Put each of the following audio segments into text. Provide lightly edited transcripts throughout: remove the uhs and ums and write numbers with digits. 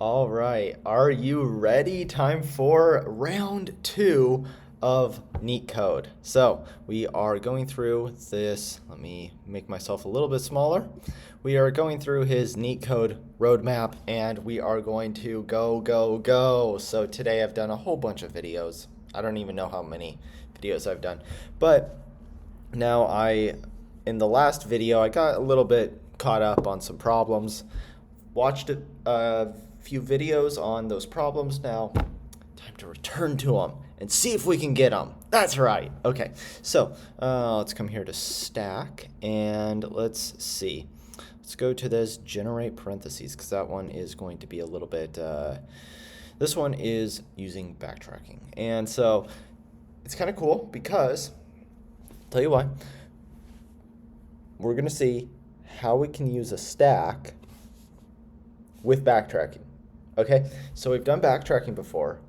All right, are you ready? Time for round two of Neetcode. So we are going through this. Let me make myself a little bit smaller. We are going through his Neetcode roadmap, and we are going to go, go, go. So today I've done a whole bunch of videos. I don't even know how many videos I've done, but now in the last video, I got a little bit caught up on some problems. Watched a few videos on those problems. Now, time to return to them and see if we can get them. That's right. Okay, so let's come here to stack and let's see. Let's go to this generate parentheses because that one is going to be a little bit. This one is using backtracking, and so it's kind of cool because tell you why. We're going to see how we can use a stack with backtracking. Okay, so we've done backtracking before,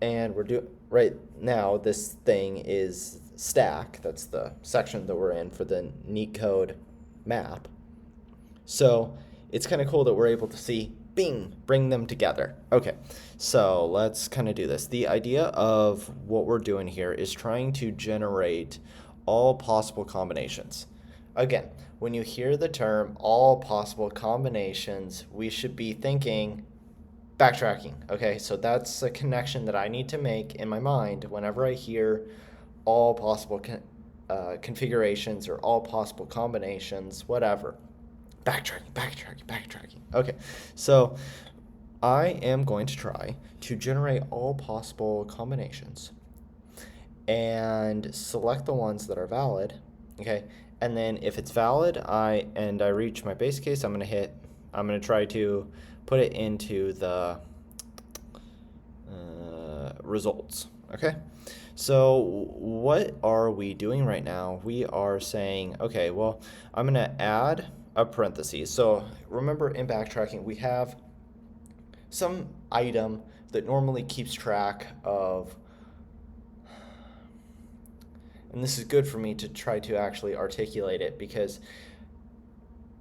and we're doing right now. This thing is stack. That's the section that we're in for the Neetcode map. So it's kind of cool that we're able to see, bing, bring them together. Okay, so let's kind of do this. The idea of what we're doing here is trying to generate all possible combinations. Again, when you hear the term all possible combinations, we should be thinking backtracking. Okay, so that's a connection that I need to make in my mind whenever I hear all possible configurations or all possible combinations, whatever. Backtracking, backtracking, backtracking. Okay, so I am going to try to generate all possible combinations and select the ones that are valid. Okay, and then if it's valid, I reach my base case, I'm gonna try to put it into the results. Okay, so what are we doing right now? We are saying, okay, well, I'm gonna add a parentheses. So remember, in backtracking, we have some item that normally keeps track of, and this is good for me to try to actually articulate it, because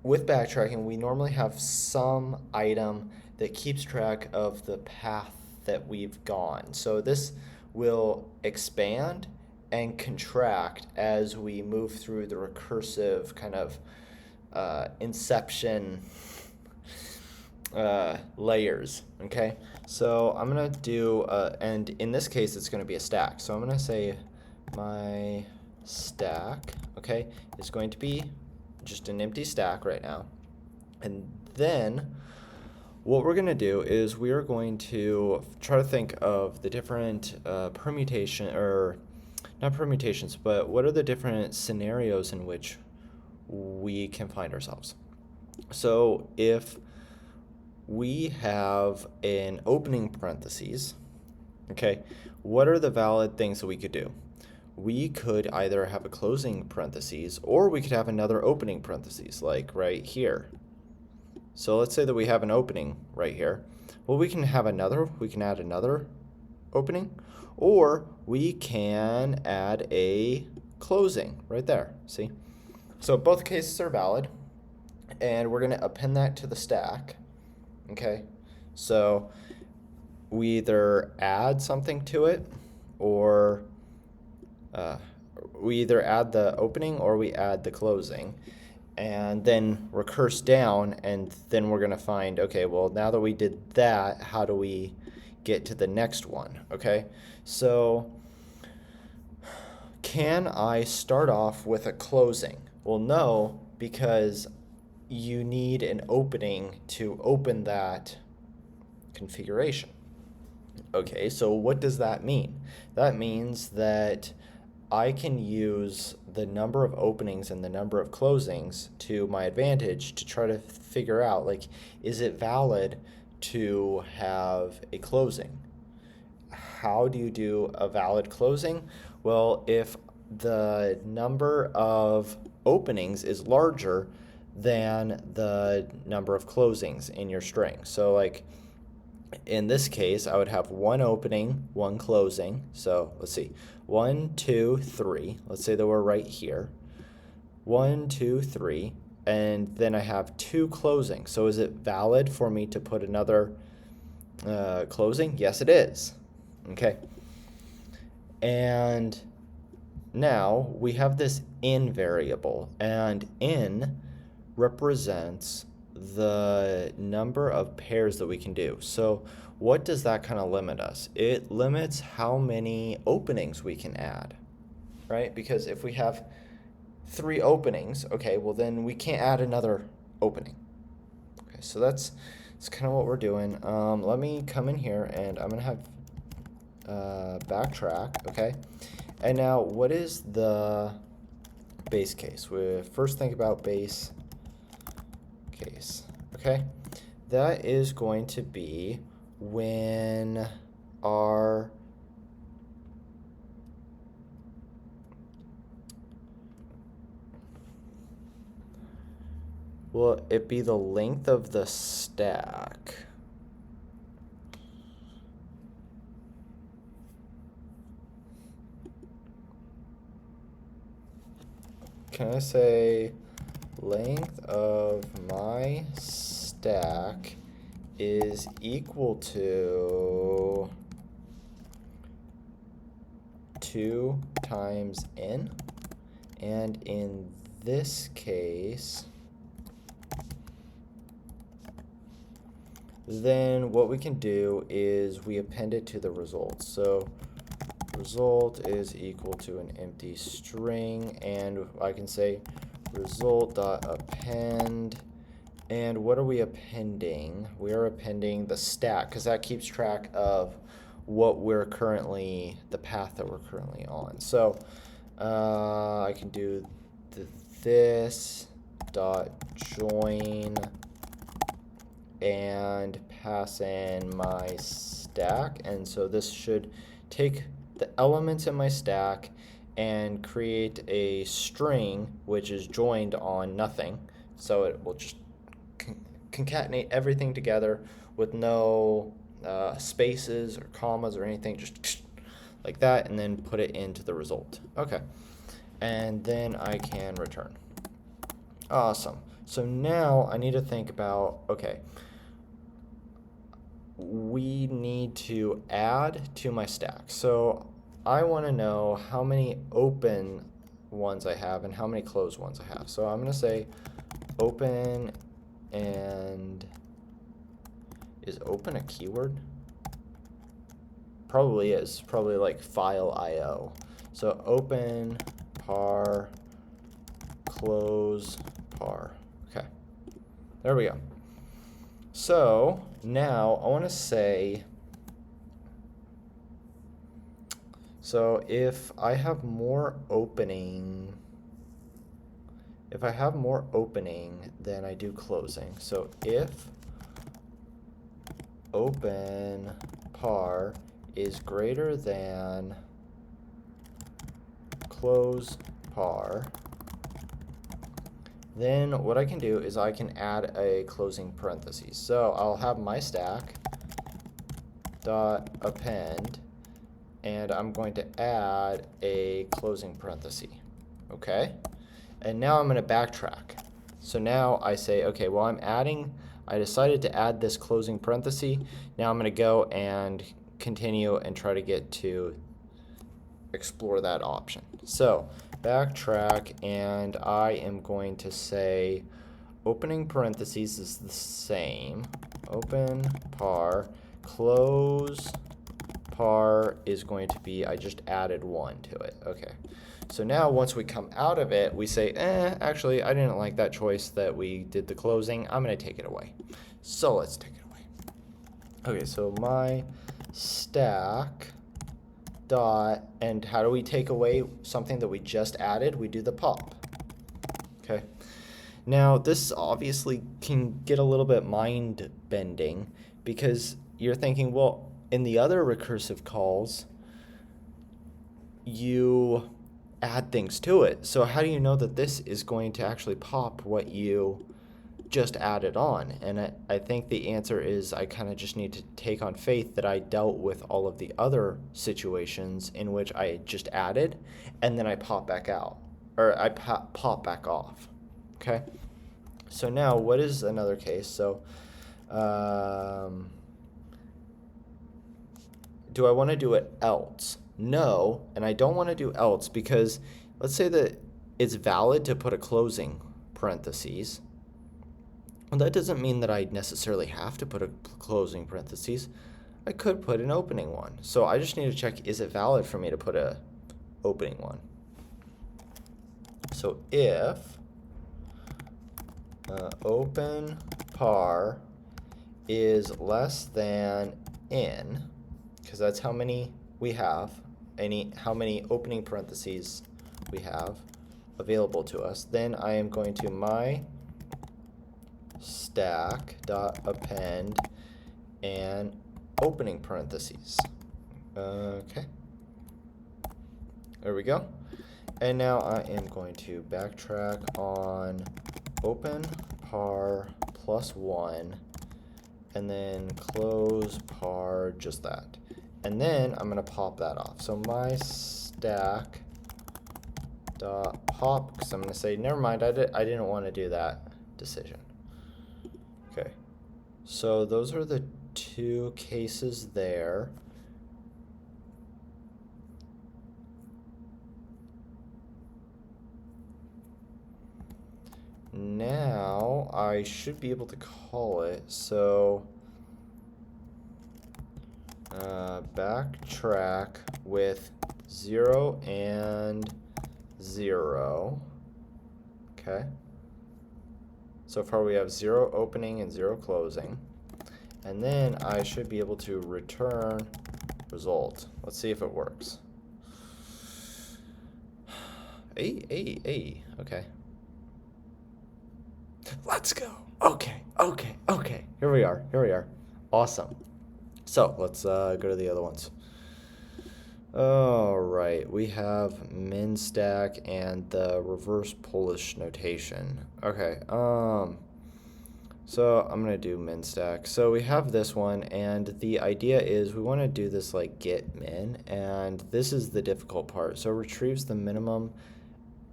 with backtracking, we normally have some item that keeps track of the path that we've gone. So this will expand and contract as we move through the recursive kind of inception layers. Okay, so I'm gonna do and in this case it's going to be a stack. So I'm going to say my stack, okay, is going to be just an empty stack right now. And then what we're going to do is we are going to try to think of the different permutation, or not permutations, but what are the different scenarios in which we can find ourselves. So if we have an opening parentheses, okay, what are the valid things that we could do? We could either have a closing parentheses or we could have another opening parentheses, like right here. So let's say that we have an opening right here. Well, we can add another opening, or we can add a closing right there, see? So both cases are valid, and we're going to append that to the stack, okay? So we either add something to it, or we either add the opening or we add the closing, and then recurse down, and then we're going to find, okay, well, now that we did that, how do we get to the next one, okay? So can I start off with a closing? Well, no, because you need an opening to open that configuration. Okay, so what does that mean? That means that I can use the number of openings and the number of closings to my advantage to try to figure out, like, is it valid to have a closing? How do you do a valid closing? Well, if the number of openings is larger than the number of closings in your string. So like in this case, I would have one opening, one closing. So let's see, 1, 2, 3. Let's say that we're right here. 1, 2, 3. And then I have two closings. So is it valid for me to put another closing? Yes, it is. Okay. And now we have this in variable, and in represents the number of pairs that we can do. So what does that kind of limit us? It limits how many openings we can add, right? Because if we have 3 openings, okay, well then we can't add another opening. Okay, so that's kind of what we're doing. Let me come in here and I'm gonna have backtrack, okay? And now what is the base case? We first think about base case, okay? That is going to be when our will it be the length of the stack? Can I say length of my stack is equal to 2 times n? And in this case, then what we can do is we append it to the result. So result is equal to an empty string, and I can say result.append. And what are we appending? We are appending the stack, because that keeps track of what we're currently, the path that we're currently on. So I can do this dot join and pass in my stack, and so this should take the elements in my stack and create a string which is joined on nothing, so it will just concatenate everything together with no spaces or commas or anything, just like that, and then put it into the result. Okay, and then I can return. Awesome. So now I need to think about, okay, we need to add to my stack. So I want to know how many open ones I have and how many closed ones I have. So I'm going to say open, and is open a keyword? Probably is. Probably like file IO. So open par close par. Okay. There we go. So now I want to say, so if I have more opening, then I do closing. So if open par is greater than close par, then what I can do is I can add a closing parentheses. So I'll have my stack dot append, and I'm going to add a closing parenthesis. Okay? And now I'm going to backtrack. So now I say, okay, well, I decided to add this closing parenthesis. Now I'm going to go and continue and try to get to explore that option. So backtrack, and I am going to say opening parentheses is the same. Open par, close par is going to be, I just added 1 to it. Okay. So now once we come out of it, we say, actually, I didn't like that choice that we did the closing. I'm going to take it away. So let's take it away. Okay, so my stack dot, and how do we take away something that we just added? We do the pop. Okay. Now this obviously can get a little bit mind bending, because you're thinking, well, in the other recursive calls, you add things to it. So how do you know that this is going to actually pop what you just added on? And I think the answer is I kind of just need to take on faith that I dealt with all of the other situations in which I just added and then I pop back out, or I pop back off. Okay. So now what is another case? So do I want to do it else? No, and I don't want to do else because let's say that it's valid to put a closing parentheses. Well, that doesn't mean that I necessarily have to put a closing parentheses. I could put an opening one. So I just need to check, is it valid for me to put a opening one? So if open par is less than n, because that's how many we have, how many opening parentheses we have available to us, then I am going to my stack dot append and opening parentheses. Okay, there we go. And now I am going to backtrack on open par plus 1 and then close par just that. And then I'm going to pop that off. So my stack dot pop, because I'm going to say, never mind, I didn't want to do that decision. Okay, so those are the two cases there. Now I should be able to call it. So backtrack with 0 and 0. Okay. So far we have 0 opening and 0 closing. And then I should be able to return result. Let's see if it works. Hey. Okay. Let's go. Okay. Here we are. Awesome. So let's go to the other ones. All right, we have min stack and the reverse Polish notation. Okay, so I'm gonna do min stack. So we have this one, and the idea is we want to do this like get min, and this is the difficult part. So it retrieves the minimum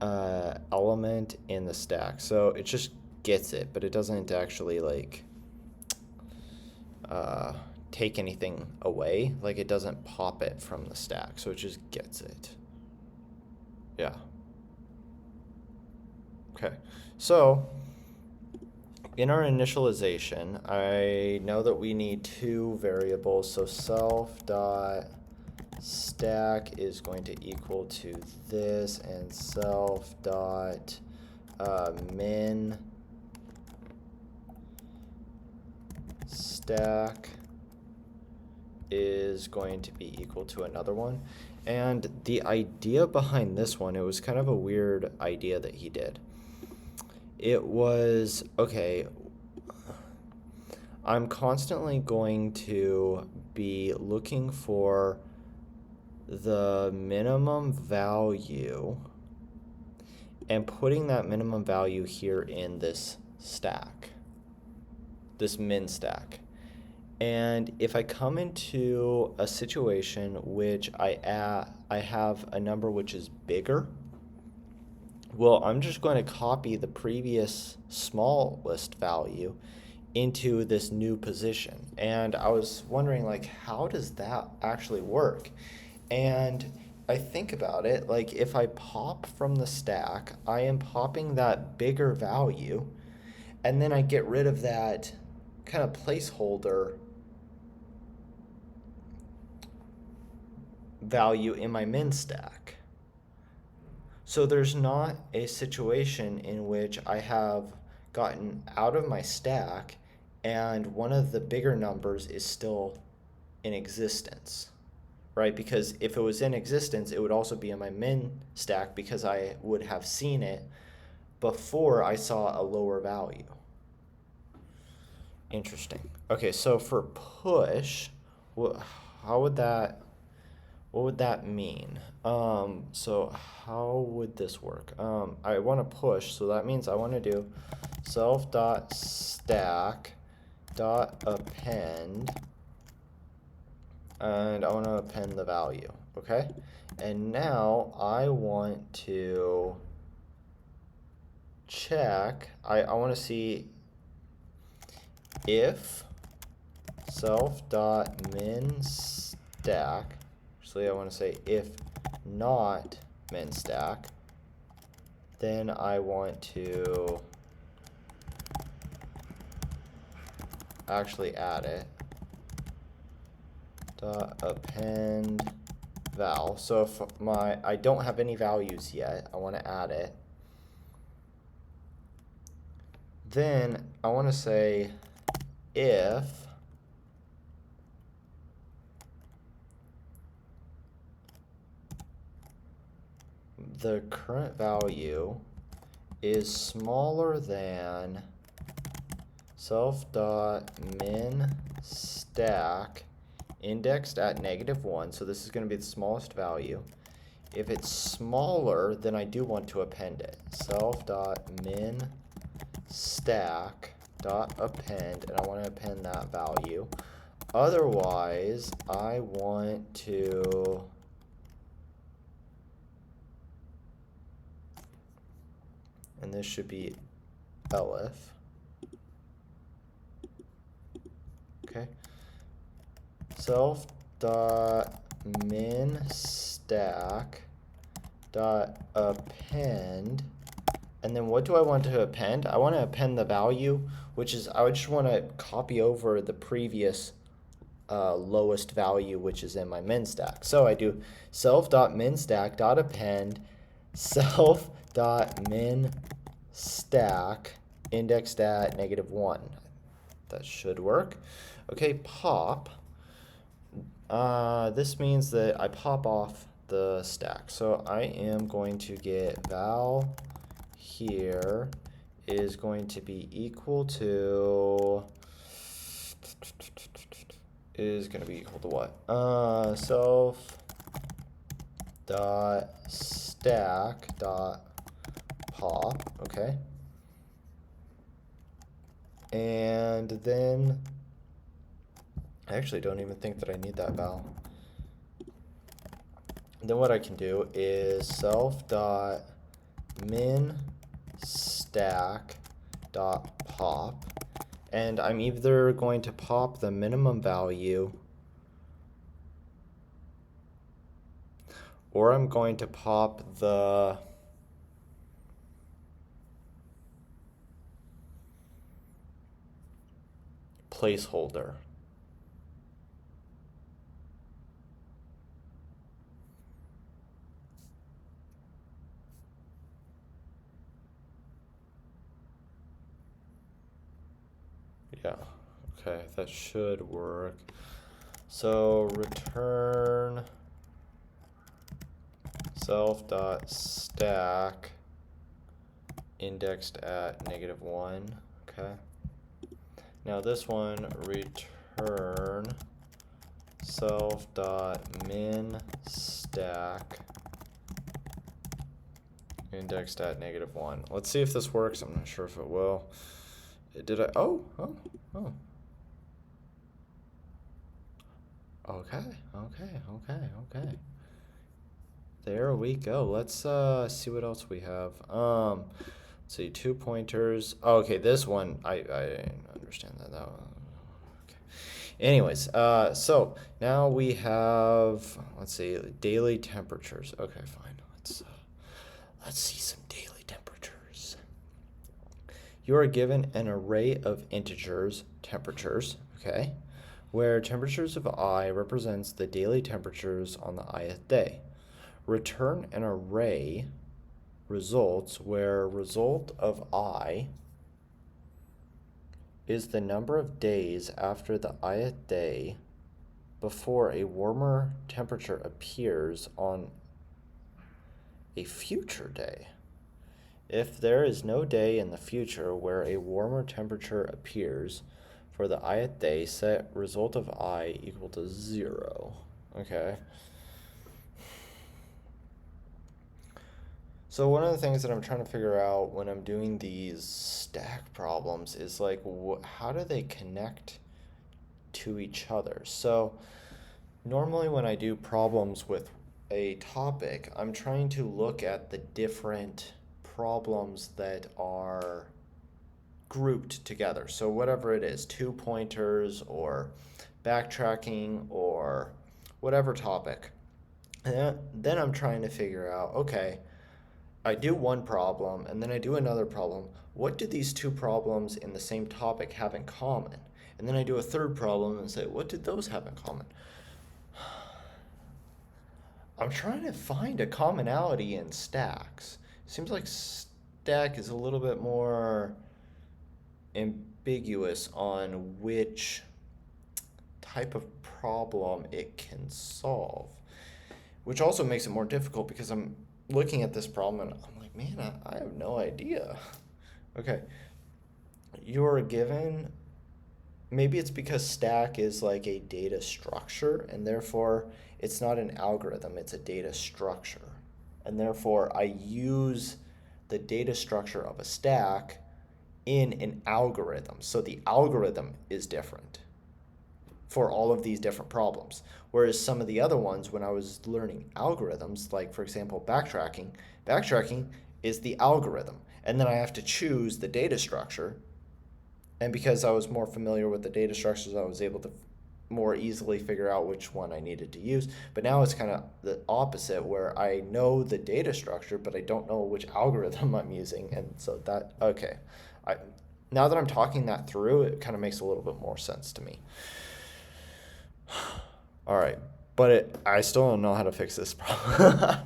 element in the stack. So it just gets it, but it doesn't actually like take anything away. Like it doesn't pop it from the stack, so it just gets it. Yeah. Okay, so in our initialization, I know that we need two variables. So self dot stack is going to equal to this, and self dot min stack is going to be equal to another one. And the idea behind this one, it was kind of a weird idea that he did. It was, okay, I'm constantly going to be looking for the minimum value and putting that minimum value here in this stack, this min stack. And if I come into a situation which I have a number which is bigger, well, I'm just going to copy the previous smallest value into this new position. And I was wondering, like, how does that actually work? And I think about it, like if I pop from the stack, I am popping that bigger value, and then I get rid of that kind of placeholder value in my min stack. So there's not a situation in which I have gotten out of my stack and one of the bigger numbers is still in existence, right? Because if it was in existence, it would also be in my min stack because I would have seen it before I saw a lower value. Interesting. Okay, so for push, what would that mean? So how would this work? I want to push, so that means I want to do self.stack.append, and I want to append the value, okay? And now I want to check, I want to see if self.min stack. Actually, I want to say if not min stack, then I want to actually add it. Dot append val. So if I don't have any values yet, I want to add it. Then I want to say if the current value is smaller than self.min stack indexed at -1, so this is going to be the smallest value. If it's smaller, then I do want to append it. Self.min stack dot append, and I want to append that value. Otherwise, I want to and this should be elif. Okay. Self dot min stack dot append, and then what do I want to append? I want to append the value, which is I just want to copy over the previous lowest value, which is in my min stack. So I do self.min stack dot append self.min stack indexed at -1. That should work. Okay, pop. This means that I pop off the stack. So I am going to get val here is going to be equal to what? Self dot stack dot pop. Okay. And then I actually don't even think that I need that val. Then what I can do is self dot min stack dot pop, and I'm either going to pop the minimum value or I'm going to pop the placeholder. Yeah, okay, that should work. So return self.stack indexed at -1. Okay. Now this one, return self.min stack indexed at -1. Let's see if this works. I'm not sure if it will. Did I? Oh. Okay. There we go. Let's see what else we have. Let's see, 2 pointers. Oh, okay, this one I didn't understand that. Okay. Anyways, so now we have, let's see, daily temperatures. Okay, fine. Let's see some daily temperatures. You are given an array of integers, temperatures, okay, where temperatures of I represents the daily temperatures on the ith day. Return an array results where result of I is the number of days after the ith day before a warmer temperature appears on a future day. If there is no day in the future where a warmer temperature appears for the ith day, set result of I equal to 0. Okay. So one of the things that I'm trying to figure out when I'm doing these stack problems is like, how do they connect to each other? So normally when I do problems with a topic, I'm trying to look at the different problems that are grouped together. So whatever it is, 2 pointers or backtracking or whatever topic. And then I'm trying to figure out, okay, I do one problem and then I do another problem. What do these two problems in the same topic have in common? And then I do a third problem and say, what did those have in common? I'm trying to find a commonality in stacks. Seems like stack is a little bit more ambiguous on which type of problem it can solve, which also makes it more difficult because I'm looking at this problem and I'm like, man, I have no idea. Okay, you're given, maybe it's because stack is like a data structure and therefore it's not an algorithm, it's a data structure. And therefore I use the data structure of a stack in an algorithm. So the algorithm is different for all of these different problems. Whereas some of the other ones, when I was learning algorithms, like for example, backtracking is the algorithm. And then I have to choose the data structure. And because I was more familiar with the data structures, I was able to more easily figure out which one I needed to use. But now it's kind of the opposite, where I know the data structure, but I don't know which algorithm I'm using. And so that, okay. I, now that I'm talking that through, it kind of makes a little bit more sense to me. All right, but I still don't know how to fix this problem.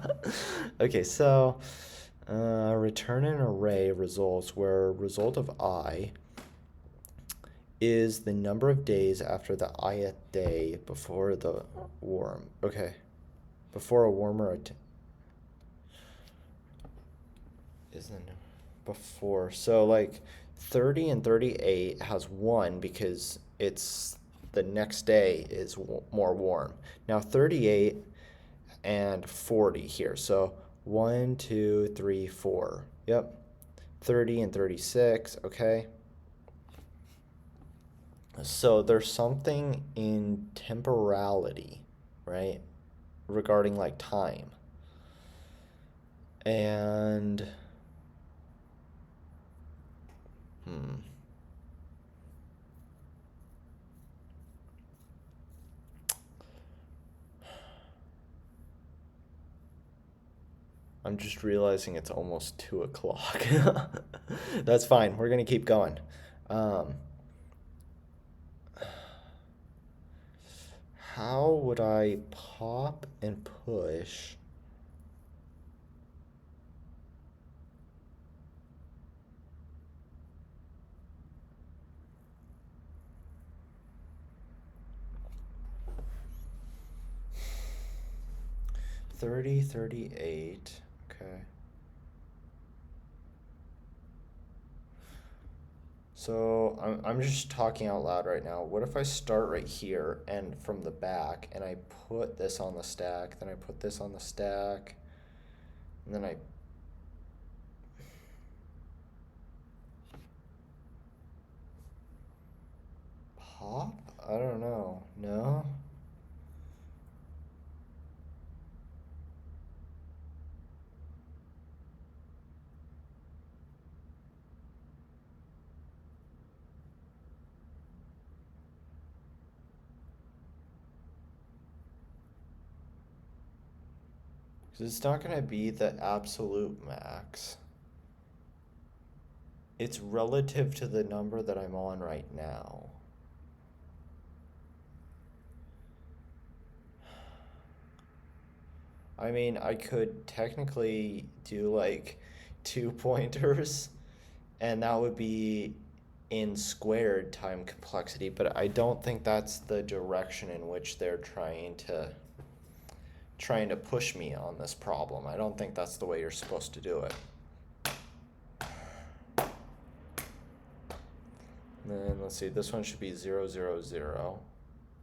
Okay, so return an array results where result of I is the number of days after the ith day before the warm. Okay, before a warmer is the before. So like 30 and 38 has 1 because it's the next day is more warm. Now 38 and 40 here. So 1, 2, 3, 4. Yep. 30 and 36. Okay. So there's something in temporality, right? Regarding like time. And I'm just realizing it's almost 2 o'clock. That's fine. We're going to keep going. How would I pop and push? $30, 38. Okay. So I'm just talking out loud right now. What if I start right here and from the back and I put this on the stack, then I put this on the stack, and then I pop? I don't know. No? Because it's not going to be the absolute max. It's relative to the number that I'm on right now. I mean, I could technically do like 2 pointers, and that would be in squared time complexity, but I don't think that's the direction in which they're trying to push me on this problem. I don't think that's the way you're supposed to do it. And then let's see, this one should be 0, 0, 0.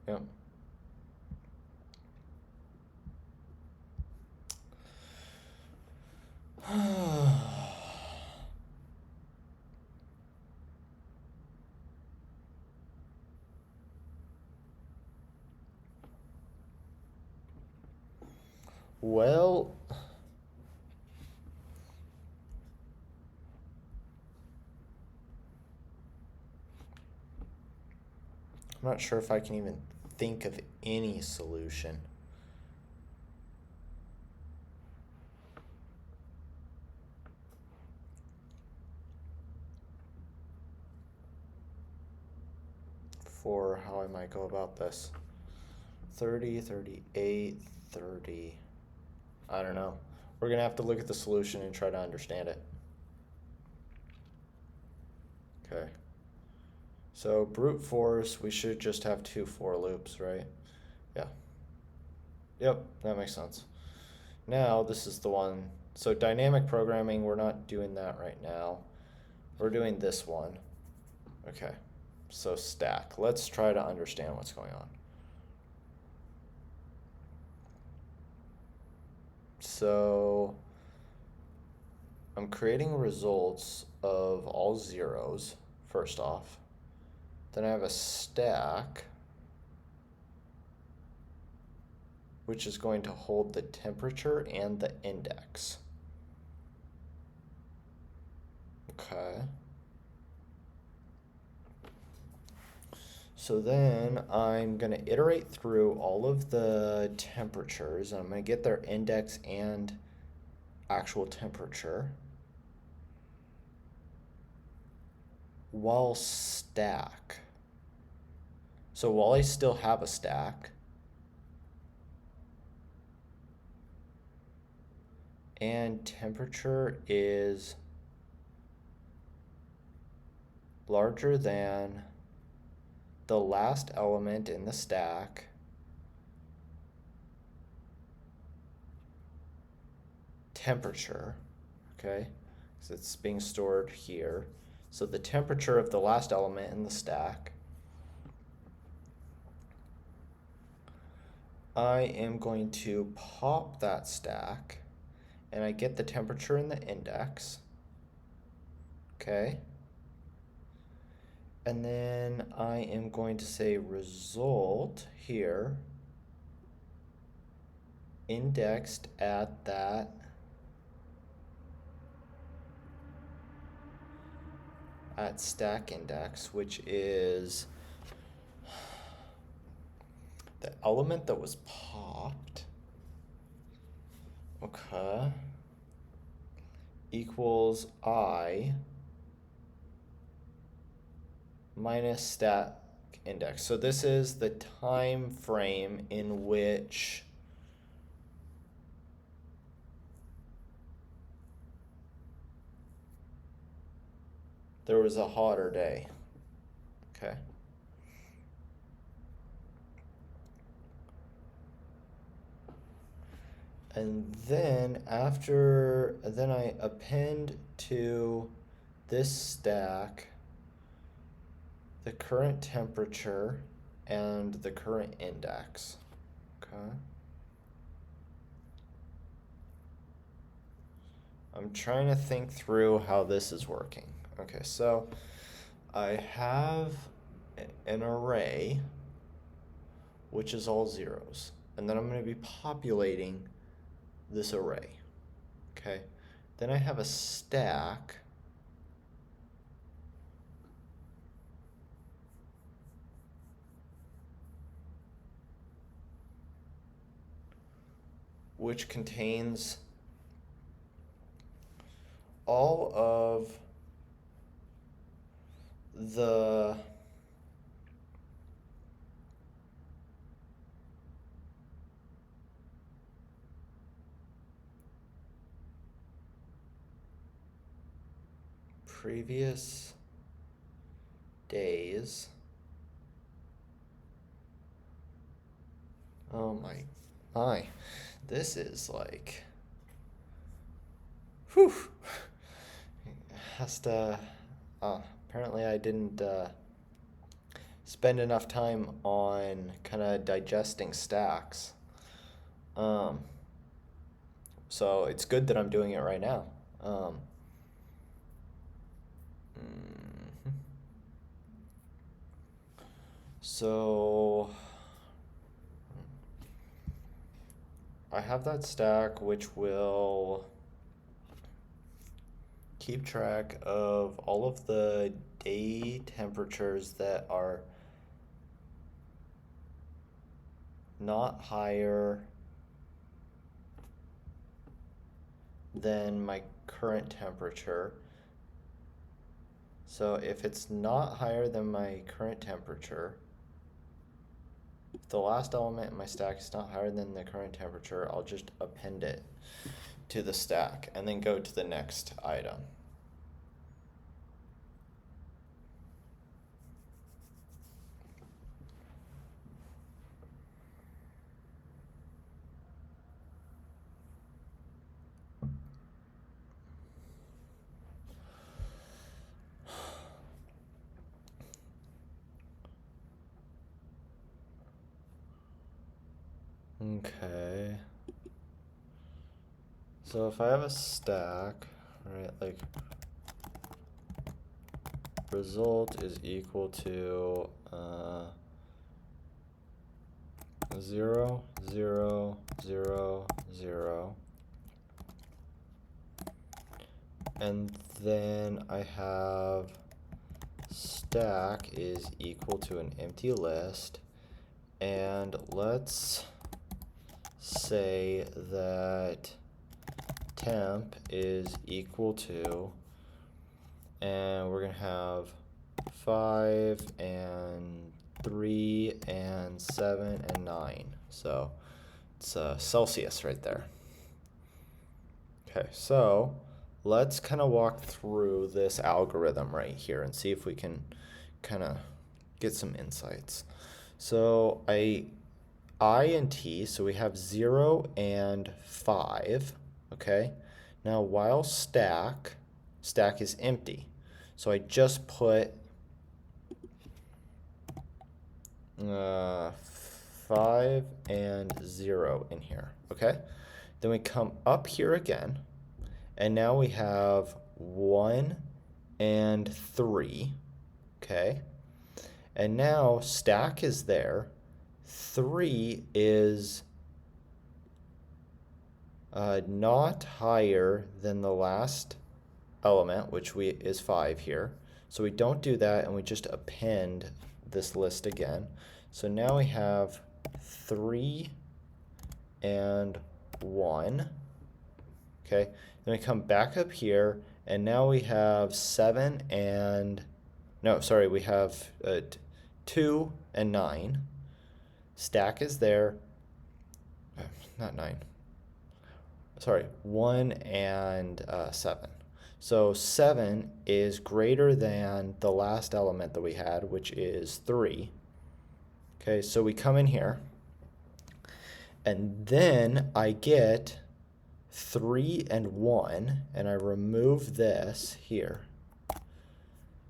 Yep. Well, I'm not sure if I can even think of any solution. for how I might go about this. 30, 38, 30. I don't know. We're going to have to look at the solution and try to understand it. Okay. So brute force, we should just have 2 for loops, right? Yeah. Yep, that makes sense. Now, this is the one. So dynamic programming, we're not doing that right now. We're doing this one. Okay. So stack. Let's try to understand what's going on. So I'm creating results of all zeros, first off. Then I have a stack, which is going to hold the temperature and the index. Okay. So then I'm going to iterate through all of the temperatures, and I'm going to get their index and actual temperature while stack. So while I still have a stack, and temperature is larger than the last element in the stack temperature, okay, because it's being stored here. So the temperature of the last element in the stack, I am going to pop that stack, and I get the temperature and the index, okay? And then I am going to say result here, indexed at that at stack index, which is the element that was popped, okay, equals I minus stack index. So this is the time frame in which there was a hotter day, okay? And then then I append to this stack the current temperature and the current index, okay? I'm trying to think through how this is working. Okay, so I have an array, which is all zeros, and then I'm going to be populating this array, okay? Then I have a stack which contains all of the previous days. Oh my. This is like, whew. Has to, apparently I didn't spend enough time on kind of digesting stacks. So it's good that I'm doing it right now. So I have that stack which will keep track of all of the day temperatures that are not higher than my current temperature. So if it's not higher than my current temperature, if the last element in my stack is not higher than the current temperature, I'll just append it to the stack and then go to the next item. Okay. So if I have a stack, right, like result is equal to 0, 0, 0, 0. And then I have stack is equal to an empty list. And let's say that temp is equal to, and we're going to have 5 and 3 and 7 and 9. So it's Celsius right there. Okay, so let's kind of walk through this algorithm right here and see if we can kind of get some insights. So I and t, so we have 0 and 5, okay? Now while stack is empty, so I just put 5 and 0 in here, okay? Then we come up here again, and now we have 1 and 3, okay? And now stack is there. 3 is not higher than the last element, which is 5 here. So we don't do that, and we just append this list again. So now we have 3 and 1. Okay, then we come back up here, and now we have 7 and, no, sorry, we have 2 and 9. Stack is there, not 9, sorry, 1 and 7. So 7 is greater than the last element that we had, which is 3. Okay, so we come in here, and then I get 3 and 1, and I remove this here.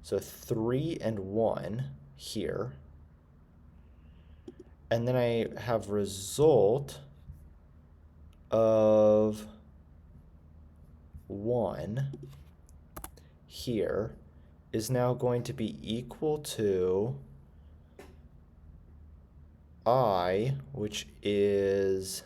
So 3 and 1 here. And then I have result of 1 here is now going to be equal to I, which is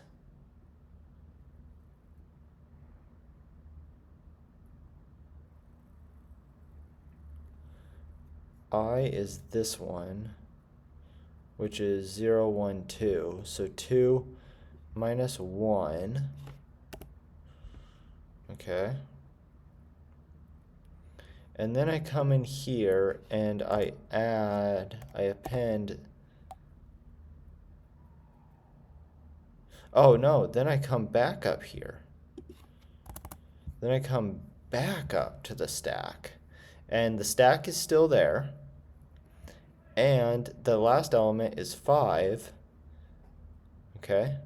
this one, which is 0, 1, 2. So 2 minus 1. Okay. And then I come in here and I append. Oh no, then I come back up here. Then I come back up to the stack. And the stack is still there. And the last element is 5. Okay.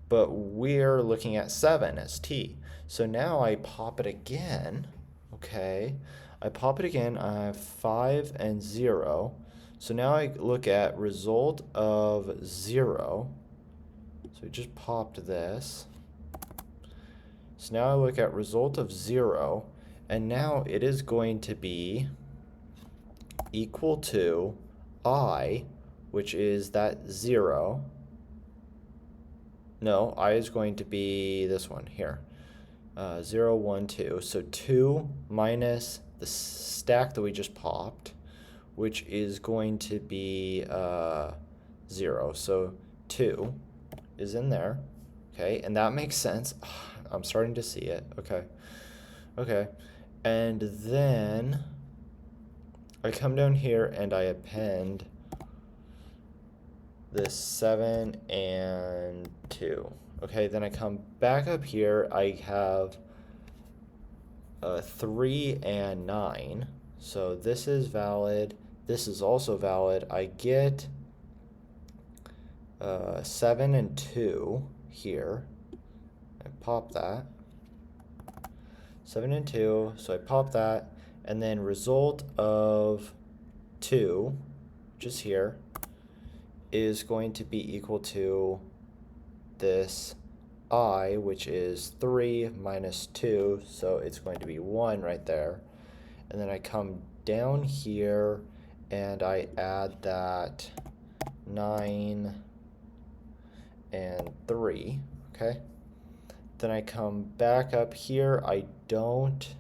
But we're looking at 7 as t. So now I pop it again. Okay. I pop it again. I have 5 and 0. So now I look at result of 0. So we just popped this. So now I look at result of 0. And now it is going to be equal to I, which is that 0. No, I is going to be this one here. 0, 1, 2. So 2 minus the stack that we just popped, which is going to be 0. So 2 is in there. Okay, and that makes sense. I'm starting to see it. Okay. Okay. And then I come down here and I append this 7 and 2. Okay, then I come back up here, I have 3 and 9. So this is valid. This is also valid. I get 7 and 2 here. I pop that. 7 and 2, so I pop that, and then result of 2, which is here, is going to be equal to this I, which is 3 minus 2, so it's going to be 1 right there. And then I come down here and I add that 9 and 3, okay? Then I come back up here, I don't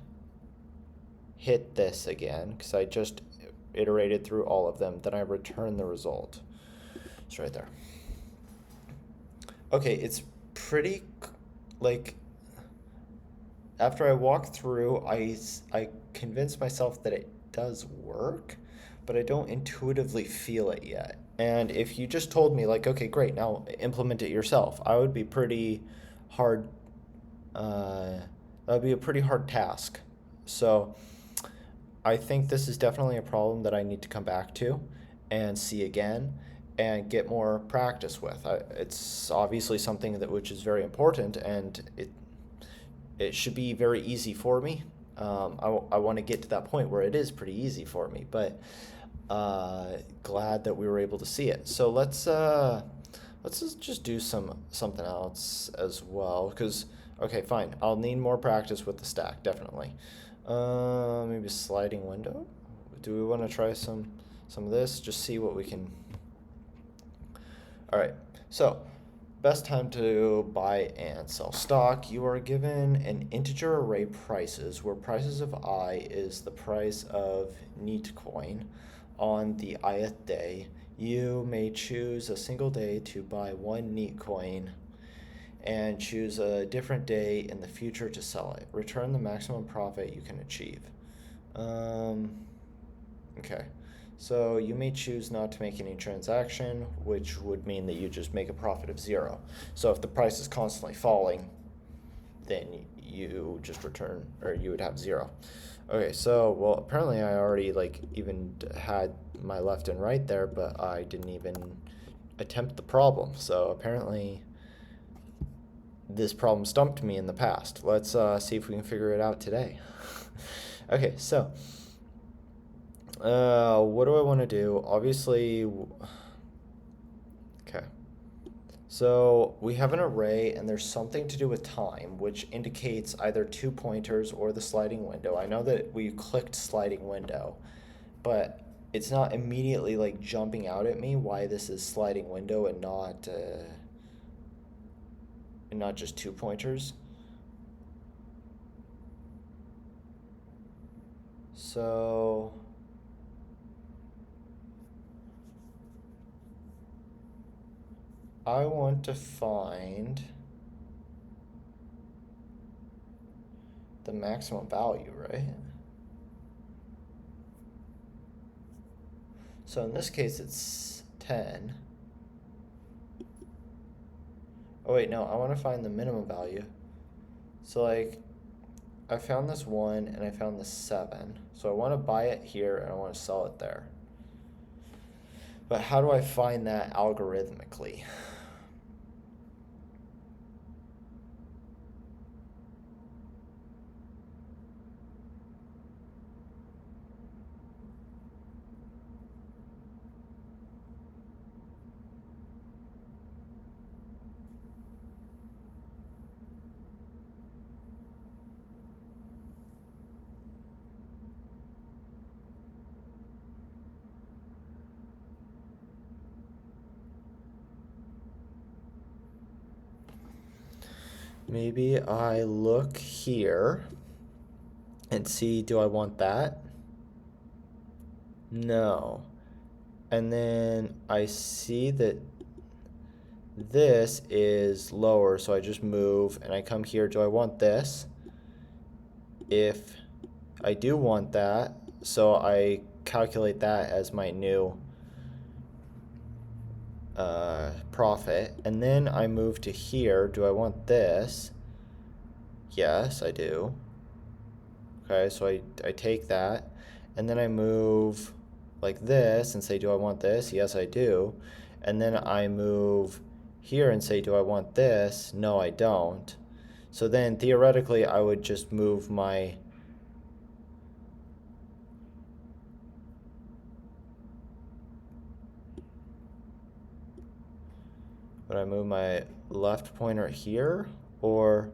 hit this again because I just iterated through all of them. Then I return the result. It's right there. Okay, it's pretty, like, after I walk through, I convinced myself that it does work, but I don't intuitively feel it yet. And if you just told me, like, okay, great, now implement it yourself, I would be pretty hard, that would be a pretty hard task. So I think this is definitely a problem that I need to come back to and see again and get more practice with. It's obviously something that which is very important, and it should be very easy for me. I want to get to that point where it is pretty easy for me, but glad that we were able to see it. So let's just do something else as well, because okay, fine, I'll need more practice with the stack, definitely. Maybe a sliding window. Do we want to try some of this? Just see what we can. All right, so best time to buy and sell stock. You are given an integer array prices, where prices of I is the price of Neetcoin on the ith day. You may choose a single day to buy 1 Neetcoin and choose a different day in the future to sell it. Return the maximum profit you can achieve. Okay. So you may choose not to make any transaction, which would mean that you just make a profit of 0. So if the price is constantly falling, then you just return, or you would have 0. Okay, so, well, apparently I already, like, even had my left and right there, but I didn't even attempt the problem. So apparently this problem stumped me in the past. Let's see if we can figure it out today. Okay, so what do I want to do? Obviously, okay. So we have an array, and there's something to do with time, which indicates either 2 pointers or the sliding window. I know that we clicked sliding window, but it's not immediately like jumping out at me why this is sliding window and not just 2 pointers. So I want to find the maximum value, right? So in this case, it's 10. Oh wait, no, I want to find the minimum value. So like, I found this 1 and I found this 7. So I want to buy it here and I want to sell it there. But how do I find that algorithmically? Maybe I look here and see, do I want that? No. And then I see that this is lower, so I just move and I come here. Do I want this? If I do want that, so I calculate that as my new profit, and then I move to here. Do I want this? Yes, I do. Okay, so I take that, and then I move like this and say, do I want this? Yes, I do. And then I move here and say, do I want this? No, I don't. So then theoretically, I would just move my would I move my left pointer here, or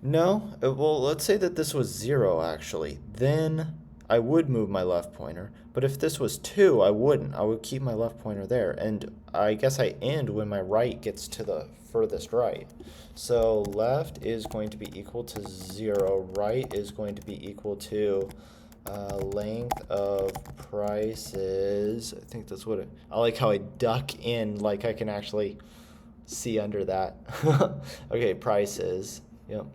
no? Well, let's say that this was 0 actually. Then I would move my left pointer. But if this was 2, I wouldn't. I would keep my left pointer there. And I guess I end when my right gets to the furthest right. So left is going to be equal to 0. Right is going to be equal to length of prices. I think that's what I like how I duck in like I can actually see under that. Okay, prices. Yep.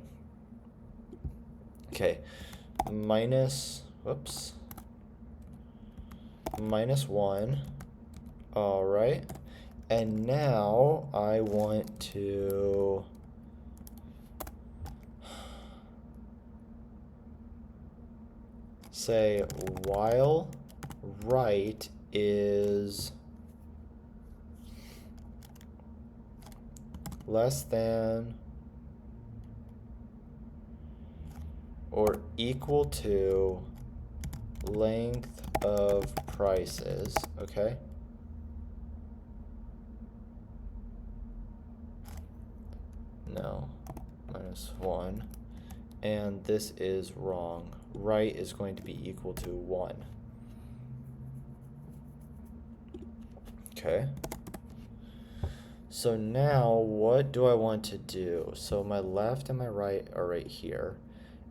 Okay, whoops, -1. All right. And now I want to say while right is less than or equal to length of prices, okay? No, -1. And this is wrong. Right is going to be equal to 1. Okay. So now what do I want to do? So my left and my right are right here.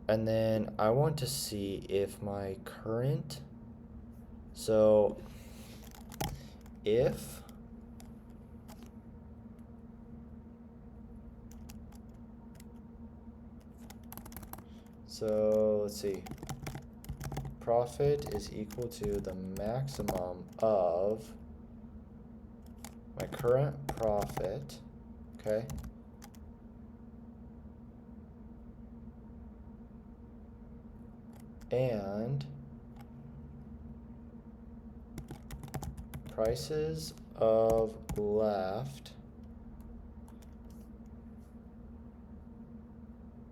And then I want to see if my current, so if so let's see, profit is equal to the maximum of my current profit, okay, and prices of left,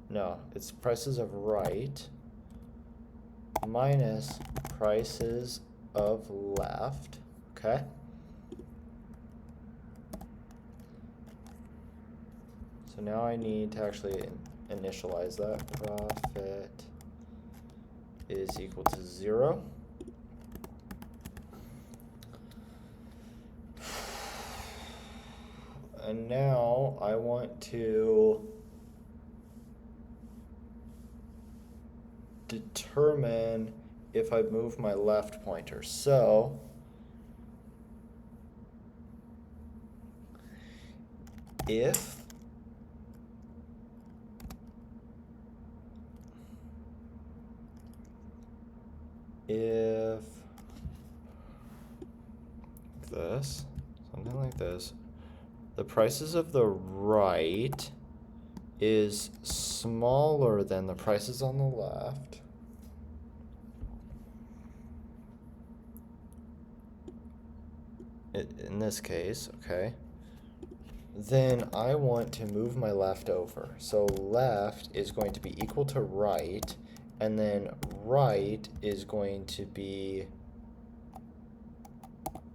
no, it's prices of right minus prices of left, okay? So now I need to actually initialize that. Profit is equal to 0. And now I want to determine if I move my left pointer. So if this, something like this, the prices of the right is smaller than the prices on the left, in this case, okay, then I want to move my left over. So left is going to be equal to right, and then right is going to be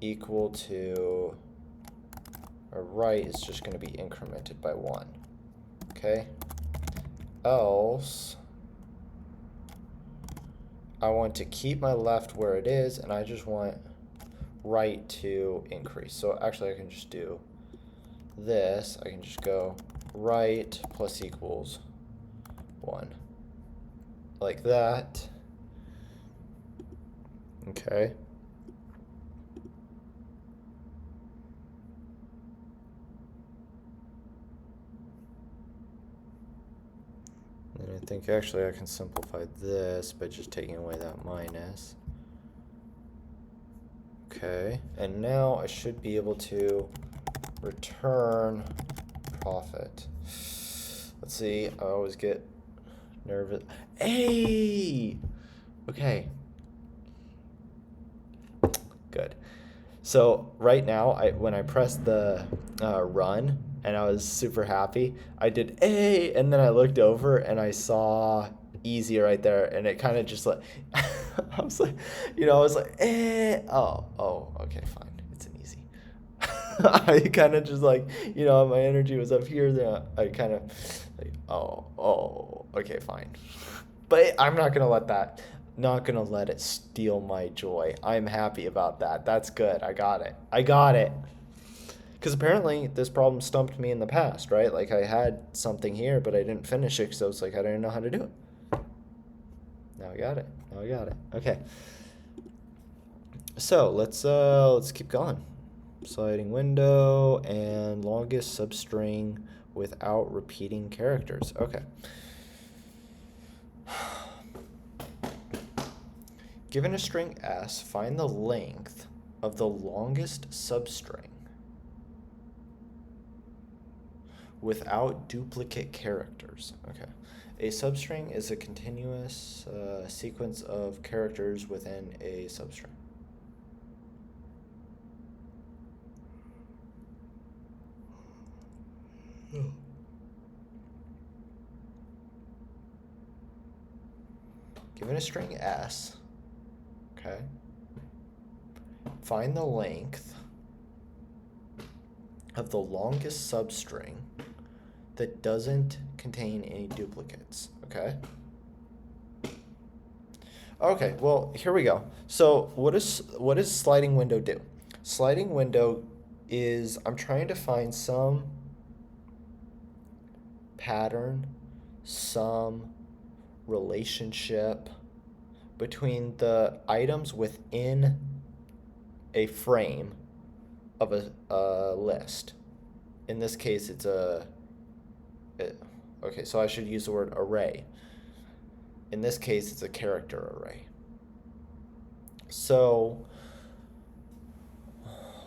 equal to, or right is just going to be incremented by 1, okay? Else, I want to keep my left where it is, and I just want right to increase. So actually I can just do this. I can just go right plus equals 1. Like that. Okay. And I think actually I can simplify this by just taking away that minus. Okay, and now I should be able to return profit. Let's see, I always get nervous. Hey! Okay. Good. So right now, when I pressed the run and I was super happy, I did A, and then I looked over and I saw easy right there, and it kind of just like, I was like, I was like, oh, okay, fine, it's an easy. I kind of just like, my energy was up here, then I kind of like, oh, okay, fine. But I'm not gonna let it steal my joy. I'm happy about that. That's good. I got it. Because apparently this problem stumped me in the past, right? Like I had something here, but I didn't finish it because I was like, I didn't know how to do it. Now I got it. Okay. So let's keep going. Sliding window and longest substring without repeating characters. Okay. Given a string S, find the length of the longest substring without duplicate characters. Okay. A substring is a continuous sequence of characters within a substring. Given a string S, okay, find the length of the longest substring that doesn't contain any duplicates, okay? Okay, well, here we go. So what does sliding window do? Sliding window is, I'm trying to find some pattern, some relationship between the items within a frame of a list. In this case, okay, so I should use the word array. In this case, it's a character array. So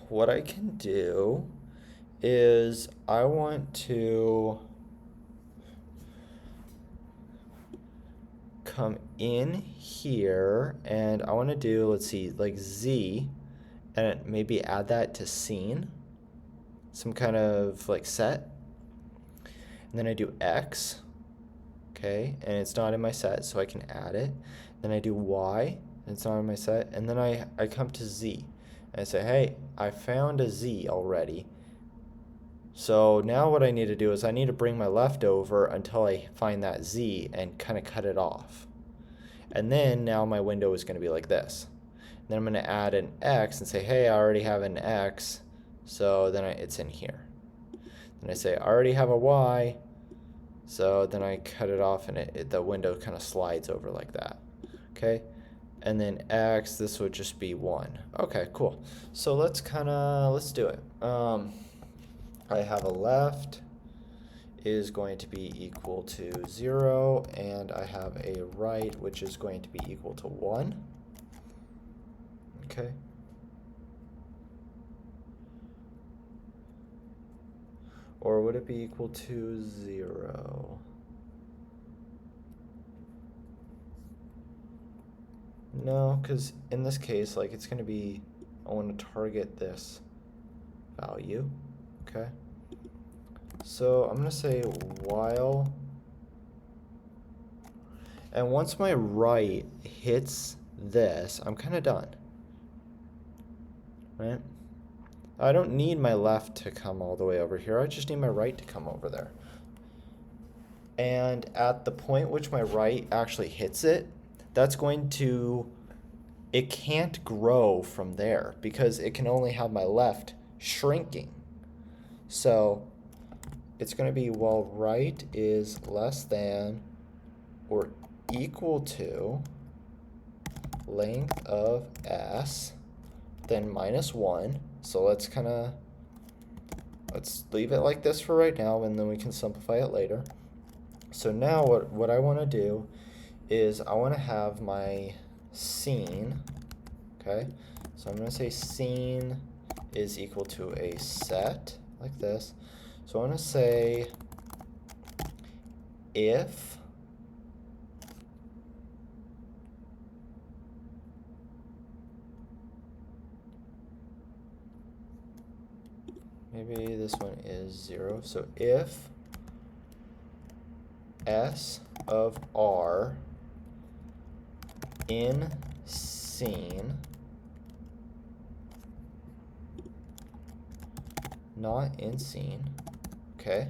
what I can do is I want to come in here and I want to do, let's see, like Z, and maybe add that to scene, some kind of like set. And then I do X, okay, and it's not in my set, so I can add it. Then I do Y, and it's not in my set. And then I come to Z, and I say, hey, I found a Z already. So now what I need to do is I need to bring my left over until I find that Z and kind of cut it off. And then now my window is going to be like this. And then I'm going to add an X and say, hey, I already have an X, so then it's in here. And I say, I already have a Y, so then I cut it off and the window kind of slides over like that, okay? And then X, this would just be 1. Okay, cool. So let's do it. I have a left is going to be equal to 0, and I have a right which is going to be equal to 1, okay? Or would it be equal to 0? No, because in this case, like it's going to be, I want to target this value, okay? So I'm going to say while, and once my right hits this, I'm kind of done, right? I don't need my left to come all the way over here. I just need my right to come over there. And at the point which my right actually hits it, that's going to, it can't grow from there because it can only have my left shrinking. So it's going to be while right is less than or equal to length of S, then minus 1. So let's leave it like this for right now, and then we can simplify it later. So now what I want to do is I want to have my scene, okay? So I'm going to say scene is equal to a set, like this. So I want to say if maybe this one is 0. So if S of R in scene, not in scene, okay,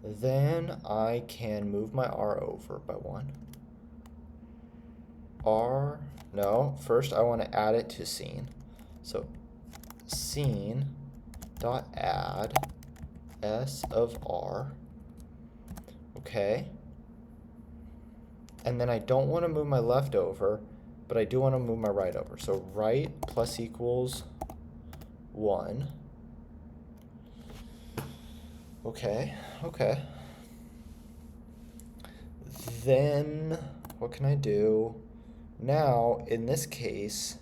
then I can move my R over by 1. R, no, first I want to add it to scene. So scene dot add S of R, okay. And then I don't want to move my left over, but I do want to move my right over. So right plus equals 1. Okay, okay. Then what can I do? Now, in this case,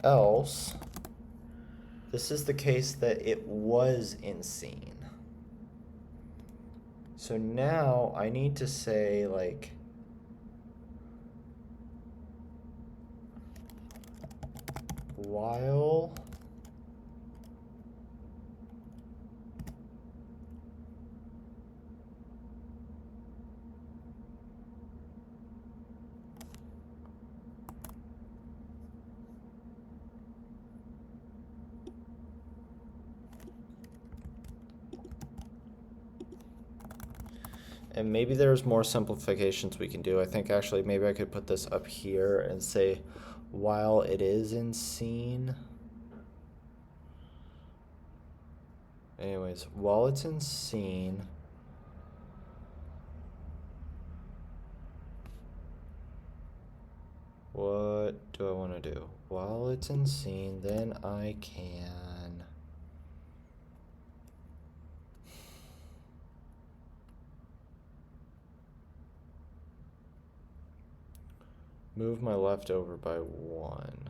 else, this is the case that it was in scene. So now I need to say, like, while and maybe there's more simplifications we can do. I think actually maybe I could put this up here and say while it is in scene. Anyways, while it's in scene, what do I want to do? While it's in scene, then I can move my left over by 1.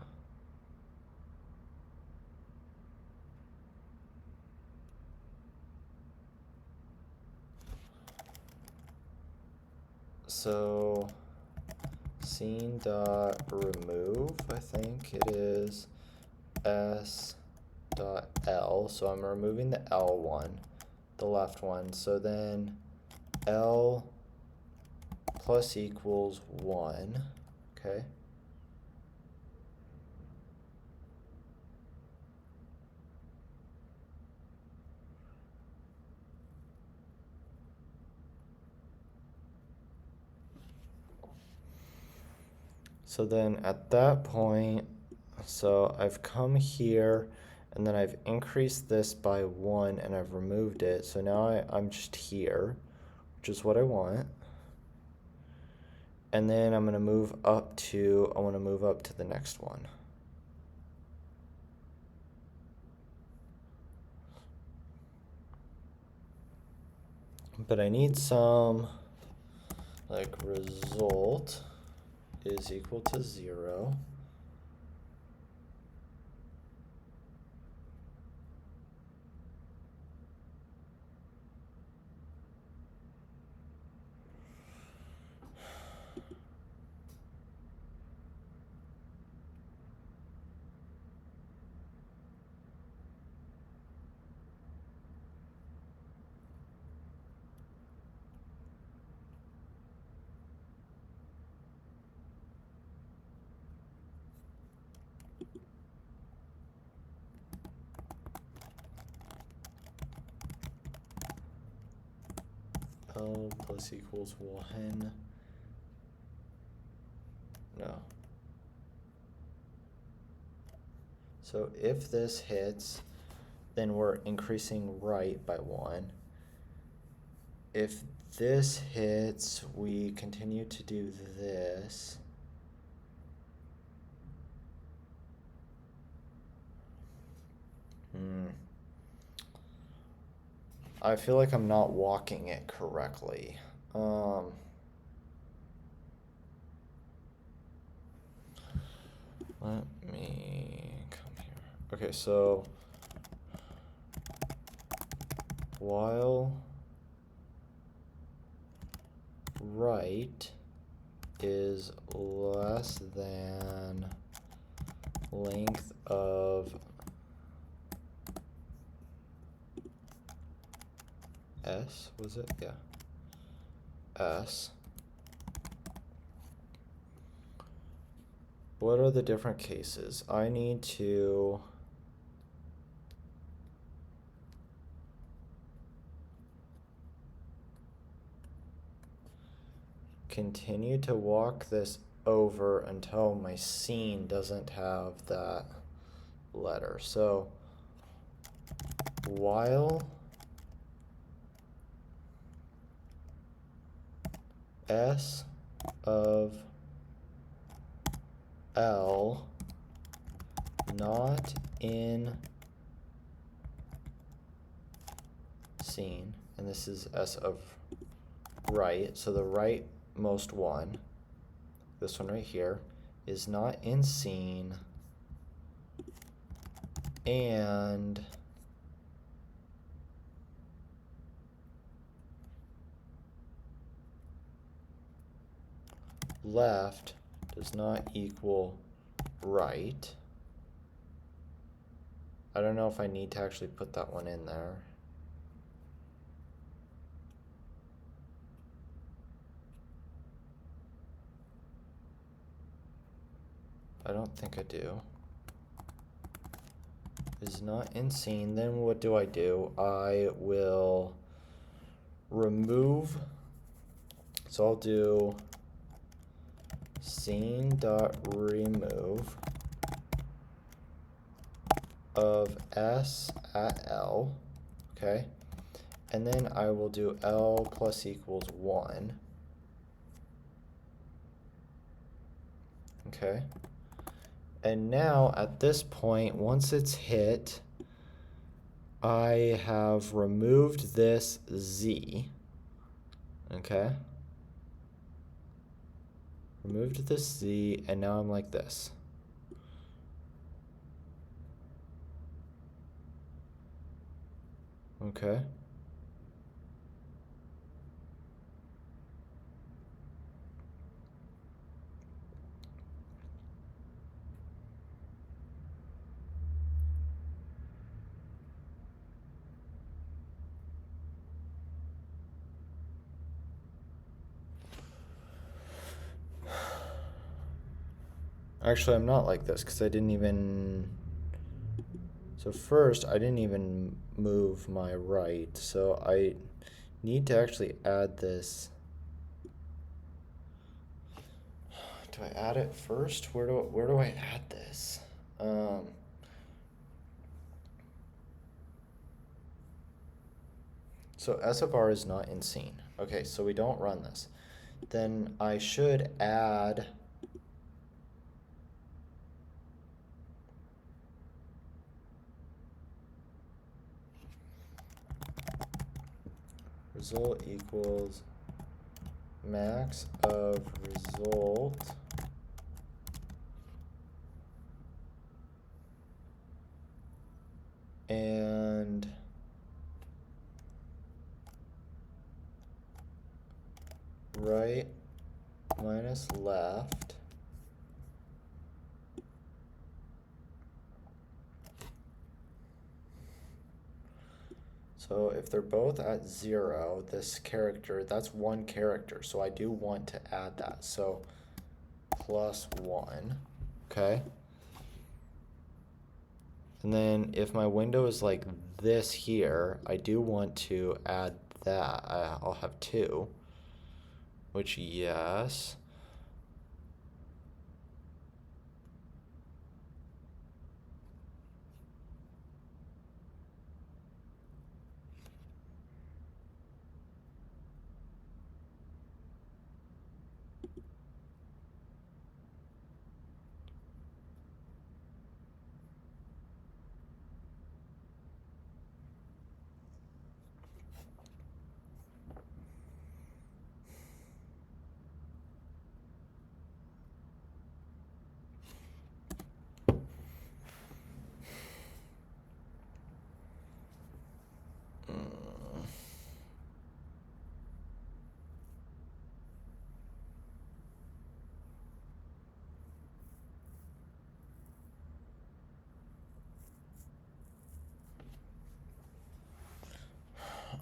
So scene dot remove, I think it is S dot L. So I'm removing the L one, the left one. So then L plus equals 1. Okay. So then at that point, so I've come here and then I've increased this by 1 and I've removed it. So now I'm just here, which is what I want. And then I'm going to move up to, I want to move up to the next one. But I need some, like, result is equal to 0. L plus equals 1. No. So if this hits, then we're increasing right by 1. If this hits, we continue to do this. I feel like I'm not walking it correctly. Let me come here. Okay, so while right is less than length of S, was it? Yeah. S. What are the different cases? I need to continue to walk this over until my scene doesn't have that letter. So while S of L not in scene, and this is S of right, so the rightmost one, this one right here, is not in scene, and left does not equal right. I don't know if I need to actually put that one in there. I don't think I do. Is not in scene. Then what do? I will remove. So I'll do scene.remove of S at L. Okay. And then I will do L plus equals 1. Okay. And now at this point, once it's hit, I have removed this Z. Okay. Removed this Z, and now I'm like this. Okay. Actually, I'm not like this because I didn't even. So first, I didn't even move my right. So I need to actually add this. Do I add it first? Where do I add this? So S of R is not in scene. Okay, so we don't run this. Then I should add result equals max of result and right minus left So if they're both at 0, this character, that's one character. So I do want to add that. So plus 1, okay? And then if my window is like this here, I do want to add that. I'll have 2, which yes.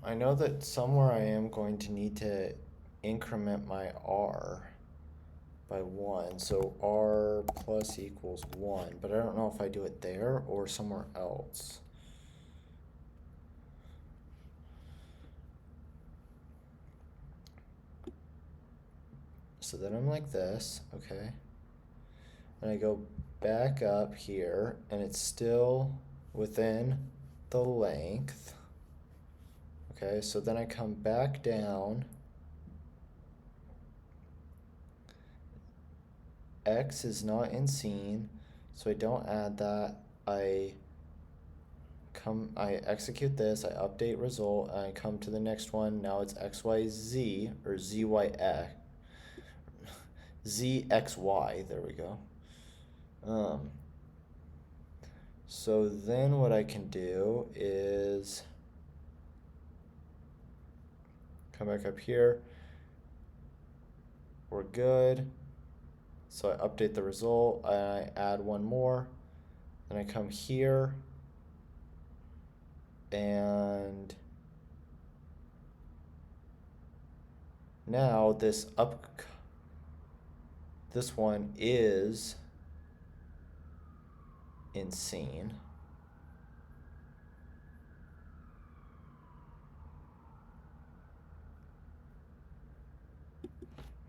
I know that somewhere I am going to need to increment my r by 1. So r plus equals 1. But I don't know if I do it there or somewhere else. So then I'm like this, okay? And I go back up here, and it's still within the length. Okay, so then I come back down. X is not in scene, so I don't add that. I execute this, I update result, and I come to the next one. Now it's XYZ, or ZYX. ZXY, there we go. So then what I can do is come back up here. We're good. So I update the result, and I add one more. Then I come here, and now this one is in scene.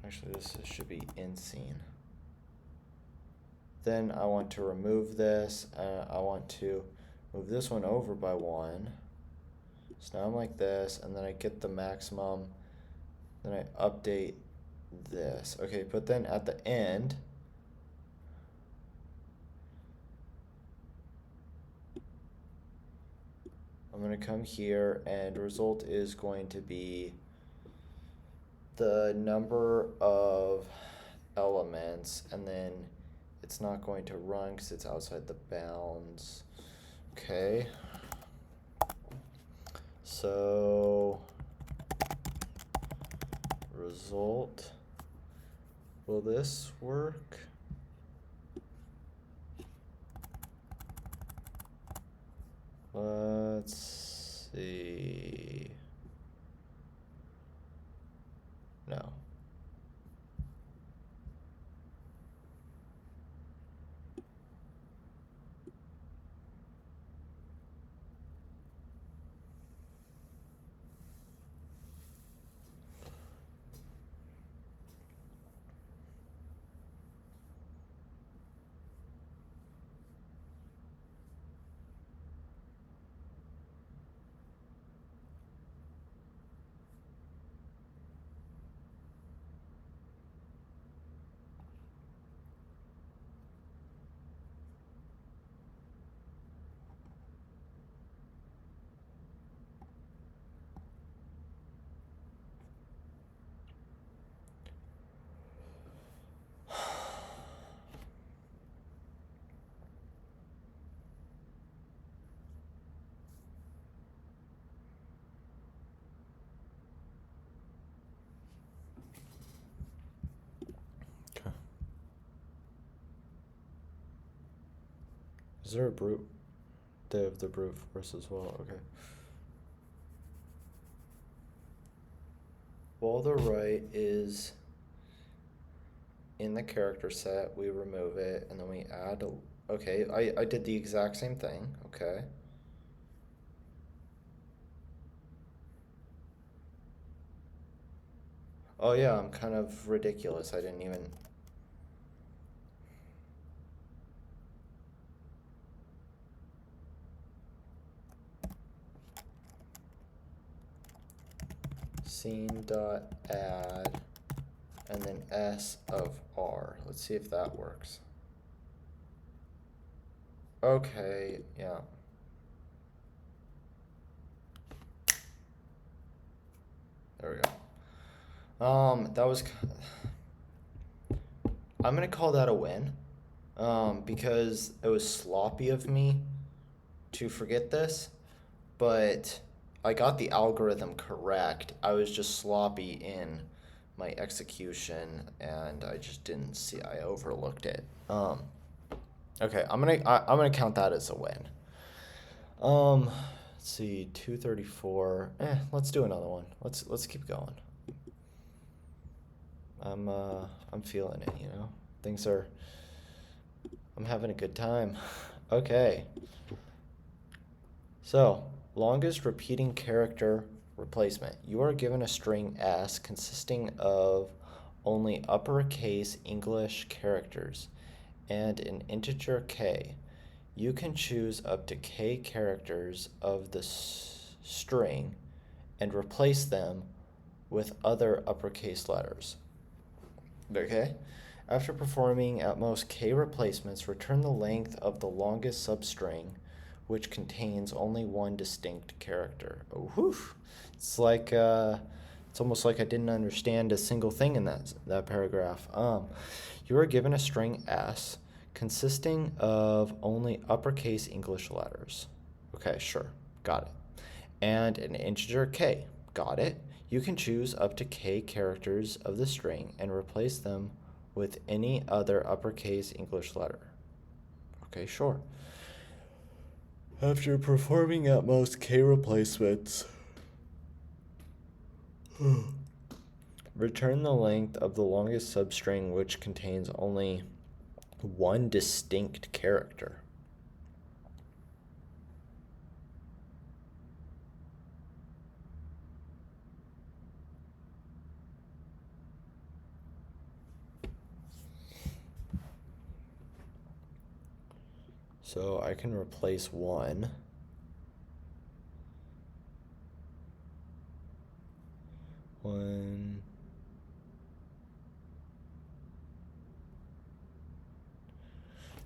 Actually, this should be in scene. Then I want to remove this. I want to move this one over by 1. So now I'm like this, and then I get the maximum. Then I update this. Okay, but then at the end, I'm going to come here, and result is going to be the number of elements, and then it's not going to run because it's outside the bounds. Okay. So result, will this work? Let's see. No. Is there a brute? They have the brute force as well. Okay. While the right is in the character set, we remove it, and then we add okay, I did the exact same thing. Okay. Oh yeah, I'm kind of ridiculous. I didn't even... scene.add and then s of r. Let's see if that works. Okay, yeah. There we go. That was... I'm gonna call that a win, because it was sloppy of me to forget this, but I got the algorithm correct. I was just sloppy in my execution, and I just didn't see. I overlooked it. Okay, I'm gonna count that as a win. let's see, 234. Let's do another one. Let's keep going. I'm feeling it, you know. I'm having a good time. Okay. So, longest repeating character replacement. You are given a string S consisting of only uppercase English characters and an integer k. You can choose up to k characters of the string and replace them with other uppercase letters. Okay? After performing at most k replacements, return the length of the longest substring, which contains only one distinct character. Oh, whew. It's like it's almost like I didn't understand a single thing in that paragraph. You are given a string S consisting of only uppercase English letters. Okay, sure, got it. And an integer k, got it. You can choose up to k characters of the string and replace them with any other uppercase English letter. Okay, sure. After performing at most k replacements, return the length of the longest substring which contains only one distinct character. So I can replace one.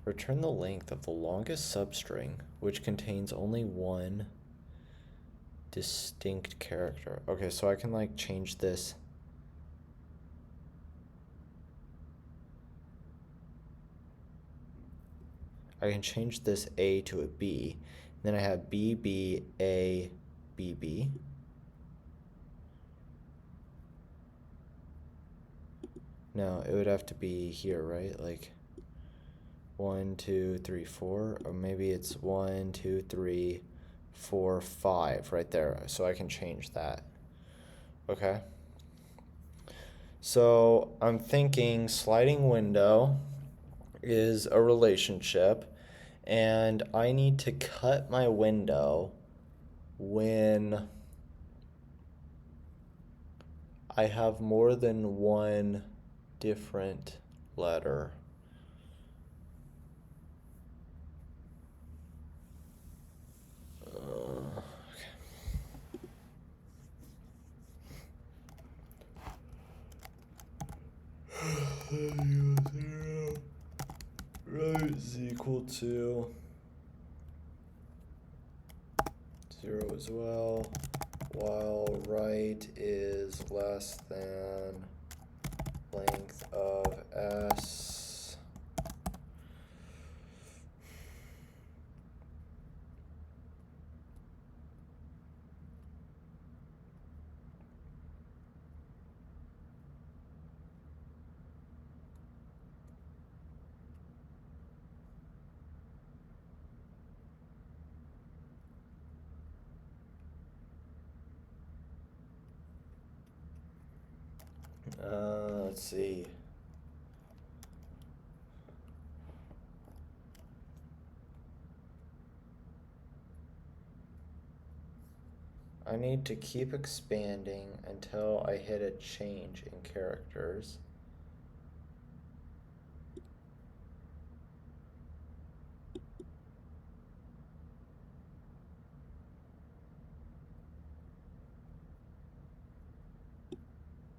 Return the length of the longest substring, which contains only one distinct character. Okay, so I can like change this. I can change this A to a B. Then I have B, B, A, B, B. No, it would have to be here, right? Like 1, 2, 3, 4, or maybe it's 1, 2, 3, 4, 5 right there. So I can change that. Okay. So I'm thinking sliding window is a relationship, and I need to cut my window when I have more than one different letter. Right is equal to 0 as well, while right is less than length of S. Let's see. I need to keep expanding until I hit a change in characters.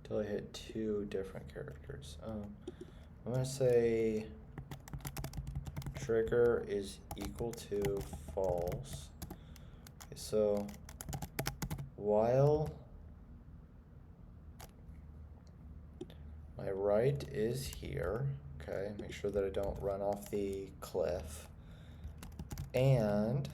Until I hit 2 different characters. I'm gonna say trigger is equal to false. Okay, so while my right is here, okay, make sure that I don't run off the cliff, and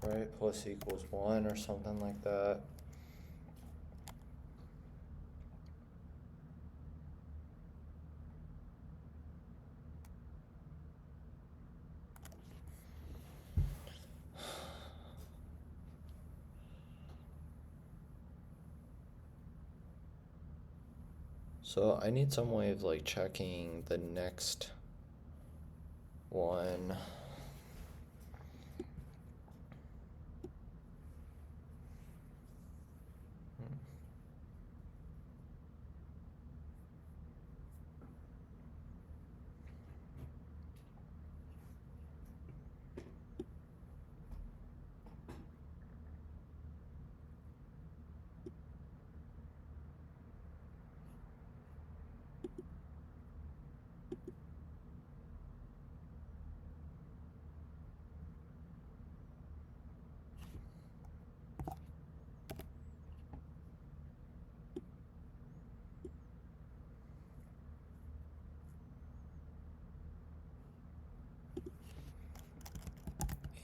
right? Plus equals 1 or something like that. So I need some way of like checking the next one.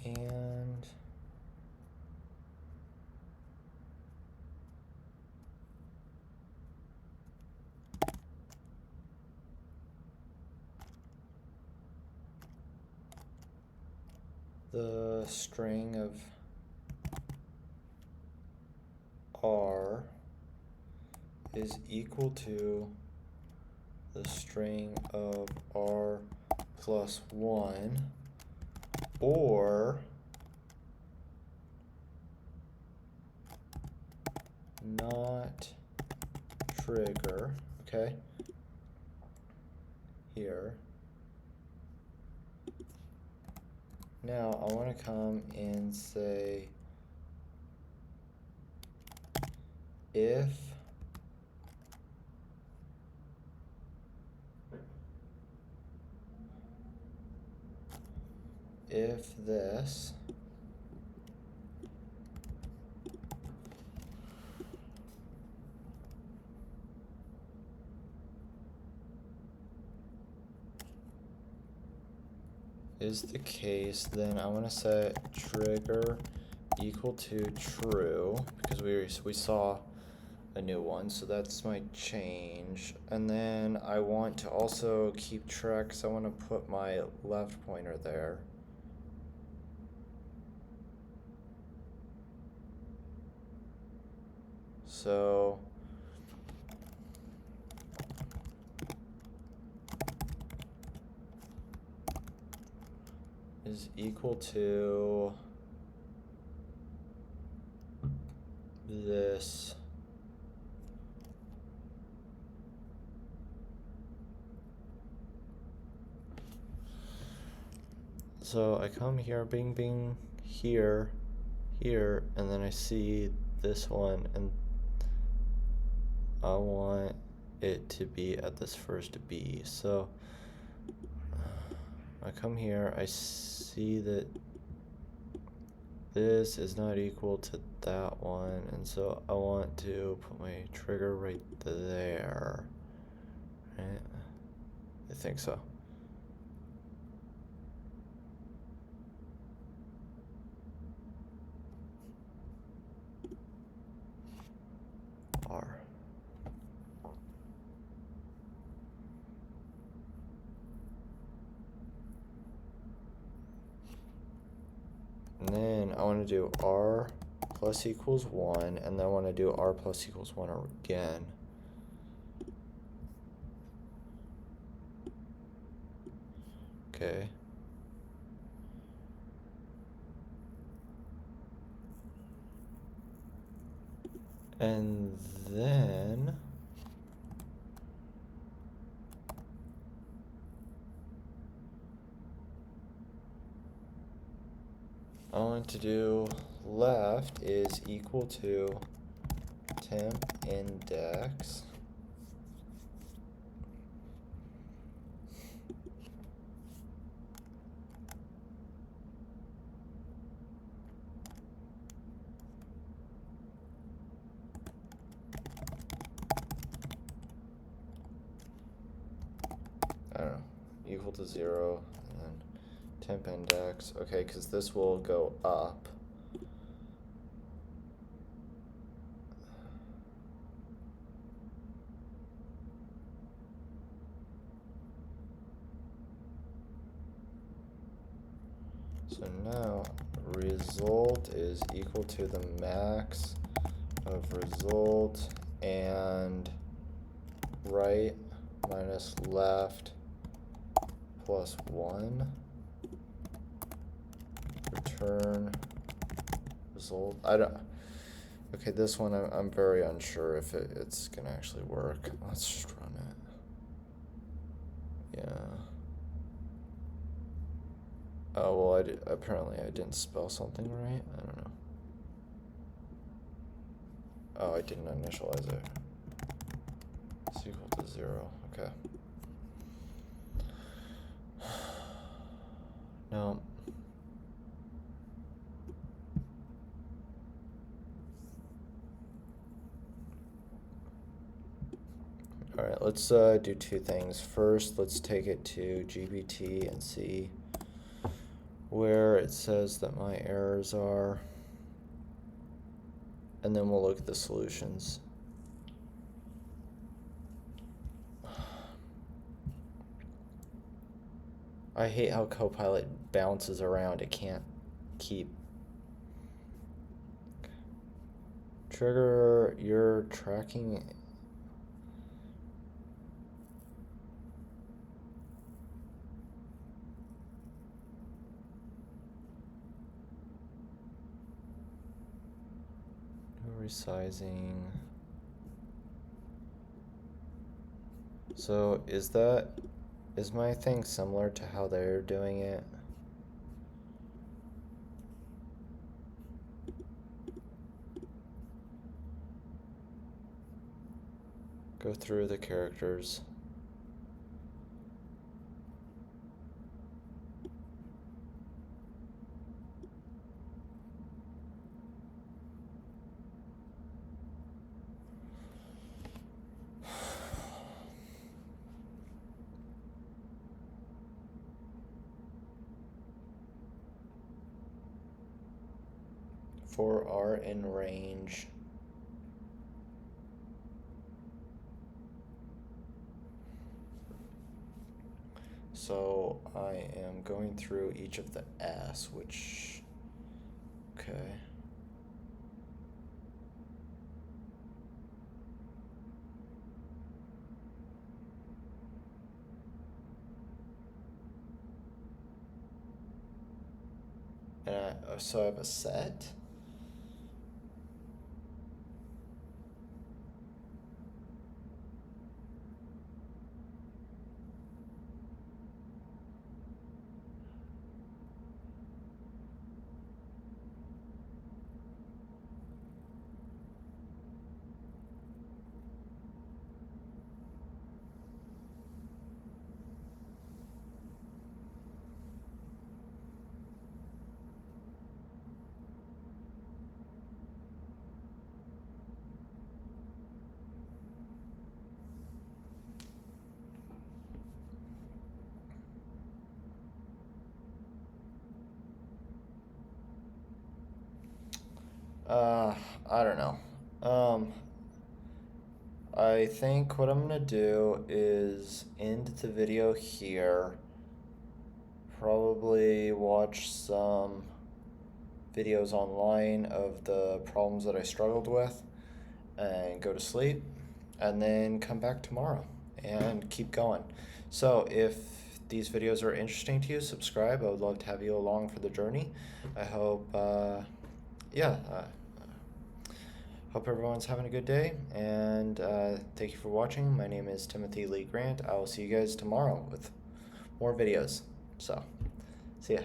And the string of R is equal to the string of R plus 1, or not trigger, okay, here. Now I want to come and say if this is the case, then I want to set trigger equal to true, because we saw a new one, so that's my change. And then I want to also keep track, so I want to put my left pointer there. So is equal to this. So I come here, bing, bing, here, here, and then I see this one, and I want it to be at this first B. So I come here, I see that this is not equal to that one, and so I want to put my trigger right there. Right? I think so. R. And then I want to do R plus equals 1, and then I want to do R plus equals 1 again. Okay. And then I want to do left is equal to temp index I don't know, equal to 0, and then temp index, okay, because this will go up. So now result is equal to the max of result and right minus left plus 1. Return result. Okay, this one I'm very unsure if it's gonna actually work. Let's just run it. Yeah. Oh, well, apparently I didn't spell something right. I don't know. Oh, I didn't initialize it. It's equal to 0. Okay. No. All right, let's do two things. First, let's take it to GPT and see where it says that my errors are. And then we'll look at the solutions. I hate how Copilot bounces around. It can't keep. Trigger, you're tracking. Resizing. So is my thing similar to how they're doing it? Go through the characters. For R in range. So I am going through each of the S, which, okay. And so I have a set. I don't know. I think what I'm gonna do is end the video here. Probably watch some videos online of the problems that I struggled with and go to sleep and then come back tomorrow and keep going. So if these videos are interesting to you, subscribe. I would love to have you along for the journey. I hope, hope everyone's having a good day, and thank you for watching. My name is Timothy Lee Grant. I will see you guys tomorrow with more videos. So, see ya.